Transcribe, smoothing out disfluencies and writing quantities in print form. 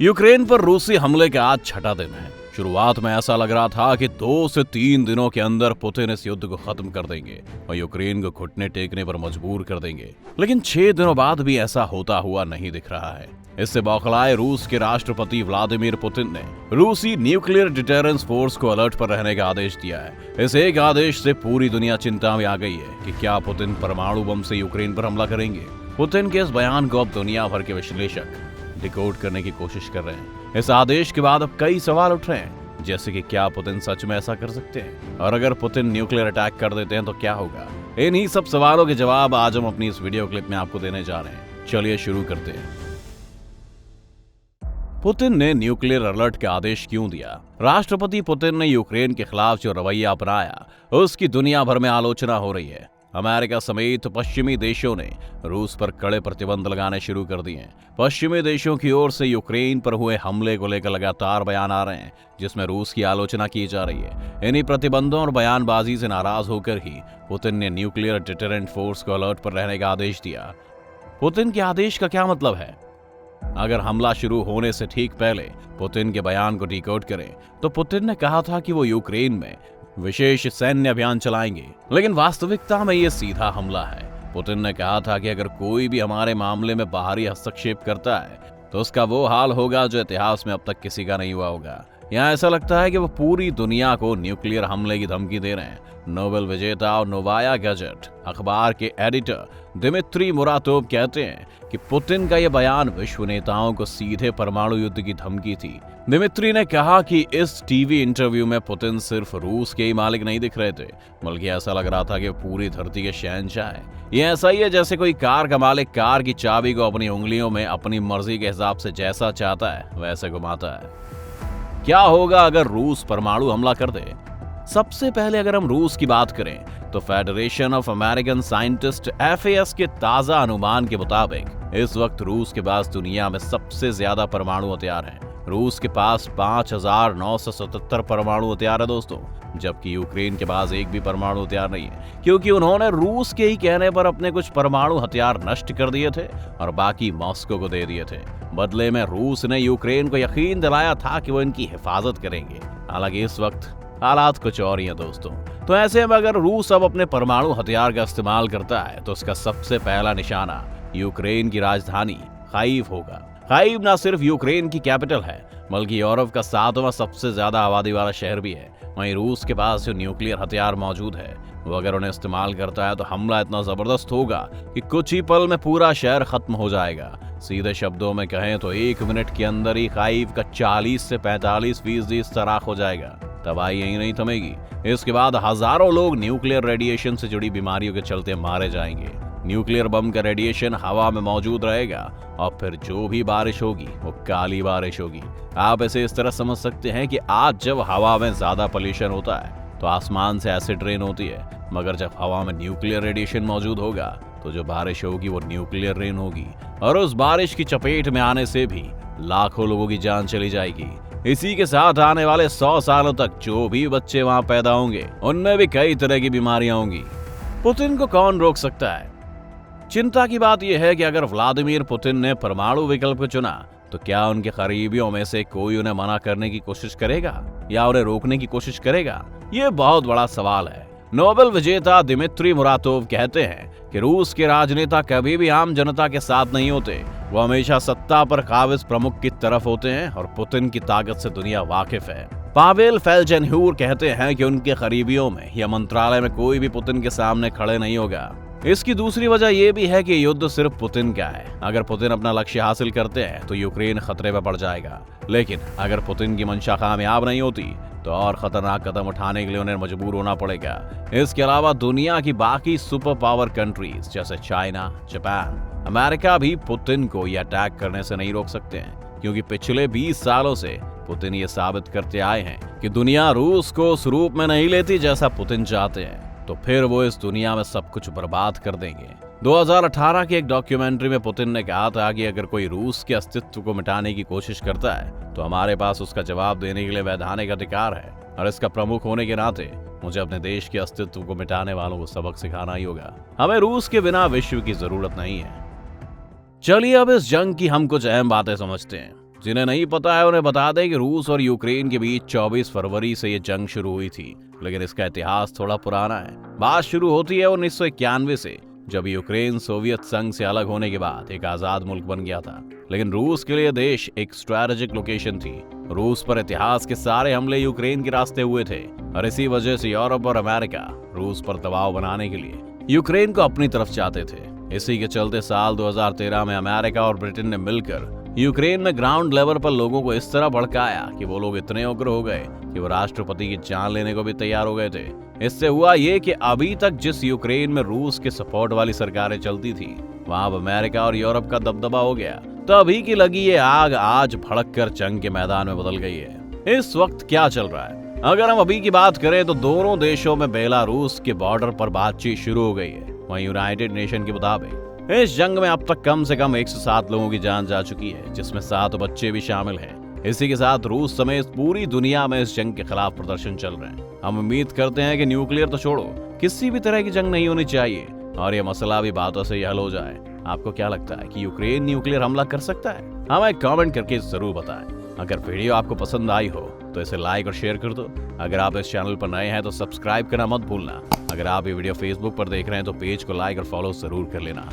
Ukraine पर रूसी हमले का आज छठा दिन है। शुरुआत में ऐसा लग रहा था कि 2 से 3 दिनों के अंदर पुतिन इस युद्ध को खत्म कर देंगे और यूक्रेन को घुटने टेकने पर मजबूर कर देंगे, लेकिन 6 दिनों बाद भी ऐसा होता हुआ नहीं दिख रहा है। इससे बौखलाए रूस के राष्ट्रपति व्लादिमीर पुतिन ने रूसी न्यूक्लियर डिटेरेंस फोर्स को अलर्ट पर रहने का आदेश दिया है। इस एक आदेश से पूरी दुनिया चिंता में आ गई है कि क्या पुतिन परमाणु बम से यूक्रेन पर हमला करेंगे। पुतिन के इस बयान को अब दुनिया भर के विश्लेषक डिकोड करने की कोशिश कर रहे हैं। इस आदेश के बाद अब कई सवाल उठ रहे हैं, जैसे कि क्या पुतिन सच में ऐसा कर सकते हैं, और अगर पुतिन न्यूक्लियर अटैक कर देते हैं तो क्या होगा। इन्हीं सब सवालों के जवाब आज हम अपनी इस वीडियो क्लिप में आपको देने जा रहे हैं। चलिए शुरू करते हैं। पुतिन ने न्यूक्लियर अलर्ट का आदेश क्यों दिया? राष्ट्रपति पुतिन ने यूक्रेन के खिलाफ जो रवैया अपनाया उसकी दुनिया भर में आलोचना हो रही है। अमेरिका समेत पश्चिमी देशों ने रूस पर कड़े प्रतिबंध लगाने शुरू कर दिए हैं। पश्चिमी देशों की ओर से यूक्रेन पर हुए हमले को लेकर लगातार बयान आ रहे हैं, जिसमें रूस की आलोचना की जा रही है। इन्हीं प्रतिबंधों और बयानबाजी से नाराज होकर ही पुतिन ने न्यूक्लियर डिटेरेंट फोर्स को अलर्ट पर रहने का आदेश दिया। पुतिन के आदेश का क्या मतलब है? अगर हमला शुरू होने से ठीक पहले पुतिन के बयान को डिकोड करें तो पुतिन ने कहा था कि वो यूक्रेन में विशेष सैन्य अभियान चलाएंगे, लेकिन वास्तविकता में ये सीधा हमला है। पुतिन ने कहा था कि अगर कोई भी हमारे मामले में बाहरी हस्तक्षेप करता है तो उसका वो हाल होगा जो इतिहास में अब तक किसी का नहीं हुआ होगा। यहाँ ऐसा लगता है कि वो पूरी दुनिया को न्यूक्लियर हमले की धमकी दे रहे हैं। नोबेल विजेता और नोवाया गैजेट अखबार के एडिटर दिमित्री मुरातोव कहते हैं कि पुतिन का यह बयान विश्व नेताओं को सीधे परमाणु युद्ध की धमकी थी। दिमित्री ने कहा कि इस टीवी इंटरव्यू में पुतिन सिर्फ रूस के ही मालिक नहीं दिख रहे थे, बल्कि ऐसा लग रहा था कि पूरी धरती के शहंशाह हैं। ये ऐसा ही है जैसे कोई कार का मालिक कार की चाबी को अपनी उंगलियों में अपनी मर्जी के हिसाब से जैसा चाहता है वैसे घुमाता है। क्या होगा अगर रूस परमाणु हमला कर दे? सबसे पहले अगर हम रूस की बात करें तो federation of American scientist FAS के ताजा अनुमान के मुताबिक इस वक्त रूस के पास दुनिया में सबसे ज्यादा परमाणु हथियार हैं। रूस के पास 5,977 परमाणु हथियार है दोस्तों, जबकि यूक्रेन के पास एक भी परमाणु हथियार नहीं है, क्योंकि उन्होंने रूस के ही कहने पर अपने कुछ परमाणु हथियार नष्ट कर दिए थे और बाकी मॉस्को को दे दिए थे। बदले में रूस ने यूक्रेन को यकीन दिलाया था कि वो इनकी हिफाजत करेंगे। हालांकि इस वक्त हालात कुछ और ही है दोस्तों। तो ऐसे में अगर रूस अब अपने परमाणु हथियार का इस्तेमाल करता है तो उसका सबसे पहला निशाना यूक्रेन की राजधानी खाइव होगा। खाइव न सिर्फ यूक्रेन की कैपिटल है, बल्कि यूरोप का 7वां सबसे ज्यादा आबादी वाला शहर भी है। वहीं रूस के पास जो न्यूक्लियर हथियार मौजूद है वो अगर उन्हें इस्तेमाल करता है तो हमला इतना जबरदस्त होगा कि कुछ ही पल में पूरा शहर खत्म हो जाएगा। सीधे शब्दों में कहें तो 1 मिनट के अंदर ही खाइव का 40 से 45% सराख हो जाएगा। तबाही यही नहीं थमेगी, इसके बाद हजारों लोग न्यूक्लियर रेडिएशन से जुड़ी बीमारियों के चलते मारे जाएंगे। न्यूक्लियर बम का रेडिएशन हवा में मौजूद रहेगा और फिर जो भी बारिश होगी वो काली बारिश होगी। आप इसे इस तरह समझ सकते हैं कि आज जब हवा में ज्यादा पोल्यूशन होता है तो आसमान से एसिड रेन होती है, मगर जब हवा में न्यूक्लियर रेडिएशन मौजूद होगा तो जो बारिश होगी वो न्यूक्लियर रेन होगी, और उस बारिश की चपेट में आने से भी लाखों लोगों की जान चली जाएगी। इसी के साथ आने वाले 100 सालों तक जो भी बच्चे वहां पैदा होंगे उनमें भी कई तरह की बीमारियां होंगी। पुतिन को कौन रोक सकता है? चिंता की बात यह है कि अगर व्लादिमीर पुतिन ने परमाणु विकल्प को चुना तो क्या उनके करीबियों में से कोई उन्हें मना करने की कोशिश करेगा या उन्हें रोकने की कोशिश करेगा? ये बहुत बड़ा सवाल है। नोबेल विजेता दिमित्री मुरातोव कहते हैं कि रूस के राजनेता कभी भी आम जनता के साथ नहीं होते, वो हमेशा सत्ता पर काबिज प्रमुख की तरफ होते हैं और पुतिन की ताकत से दुनिया वाकिफ है। पावेल फेल्जेनह्यूर कहते हैं कि उनके करीबियों में या मंत्रालय में कोई भी पुतिन के सामने खड़े नहीं होगा। इसकी दूसरी वजह यह भी है कि युद्ध सिर्फ पुतिन का है। अगर पुतिन अपना लक्ष्य हासिल करते हैं तो यूक्रेन खतरे में पड़ जाएगा, लेकिन अगर पुतिन की मंशा कामयाब नहीं होती तो और खतरनाक कदम उठाने के लिए उन्हें मजबूर होना पड़ेगा। इसके अलावा दुनिया की बाकी सुपर पावर कंट्रीज जैसे चाइना, जापान, अमेरिका भी पुतिन को यह अटैक करने से नहीं रोक सकते हैं, क्योंकि पिछले 20 सालों से पुतिन ये साबित करते आए हैं कि दुनिया रूस को उस रूप में नहीं लेती जैसा पुतिन चाहते हैं, तो फिर वो इस दुनिया में सब कुछ बर्बाद कर देंगे। 2018 की एक डॉक्यूमेंट्री में पुतिन ने कहा था कि अगर कोई रूस के अस्तित्व को मिटाने की कोशिश करता है तो हमारे पास उसका जवाब देने के लिए वैधानिक अधिकार है, और इसका प्रमुख होने के नाते मुझे अपने देश के अस्तित्व को मिटाने वालों को सबक सिखाना ही होगा। हमें रूस के बिना विश्व की जरूरत नहीं है। चलिए अब इस जंग की हम कुछ अहम बातें समझते हैं। जिन्हें नहीं पता है उन्हें बता दें कि रूस और यूक्रेन के बीच 24 फरवरी से ये जंग शुरू हुई थी, लेकिन इसका इतिहास थोड़ा पुराना है। बात शुरू होती है 1991 से, जब यूक्रेन सोवियत संघ से अलग होने के बाद एक आजाद मुल्क बन गया था। लेकिन रूस के लिए देश एक स्ट्रैटेजिक लोकेशन थी। रूस पर इतिहास के सारे हमले यूक्रेन के रास्ते हुए थे और इसी वजह से यूरोप और अमेरिका रूस पर दबाव बनाने के लिए यूक्रेन को अपनी तरफ चाहते थे। इसी के चलते साल 2013 में अमेरिका और ब्रिटेन ने मिलकर यूक्रेन में ग्राउंड लेवल पर लोगों को इस तरह भड़काया कि वो लोग इतने उग्र हो गए कि वो राष्ट्रपति की जान लेने को भी तैयार हो गए थे। इससे हुआ ये कि अभी तक जिस यूक्रेन में रूस के सपोर्ट वाली सरकारें चलती थी, वहां अब अमेरिका और यूरोप का दबदबा हो गया। तो अभी की लगी ये आग आज भड़क कर जंग के मैदान में बदल गई है। इस वक्त क्या चल रहा है? अगर हम अभी की बात करें तो दोनों देशों में बेलारूस के बॉर्डर पर बातचीत शुरू हो गई है। वहीं यूनाइटेड नेशन के मुताबिक इस जंग में अब तक कम से कम 107 लोगों की जान जा चुकी है, जिसमें 7 बच्चे भी शामिल हैं। इसी के साथ रूस समेत पूरी दुनिया में इस जंग के खिलाफ प्रदर्शन चल रहे हैं। हम उम्मीद करते हैं कि न्यूक्लियर तो छोड़ो, किसी भी तरह की जंग नहीं होनी चाहिए और ये मसला भी बातों से ही हल हो जाए। आपको क्या लगता है कि यूक्रेन न्यूक्लियर हमला कर सकता है? हमें कमेंट करके जरूर बताएं। अगर वीडियो आपको पसंद आई हो तो इसे लाइक और शेयर कर दो। अगर आप इस चैनल पर नए हैं तो सब्सक्राइब करना मत भूलना। अगर आप ये वीडियो फेसबुक पर देख रहे हैं तो पेज को लाइक और फॉलो जरूर कर लेना।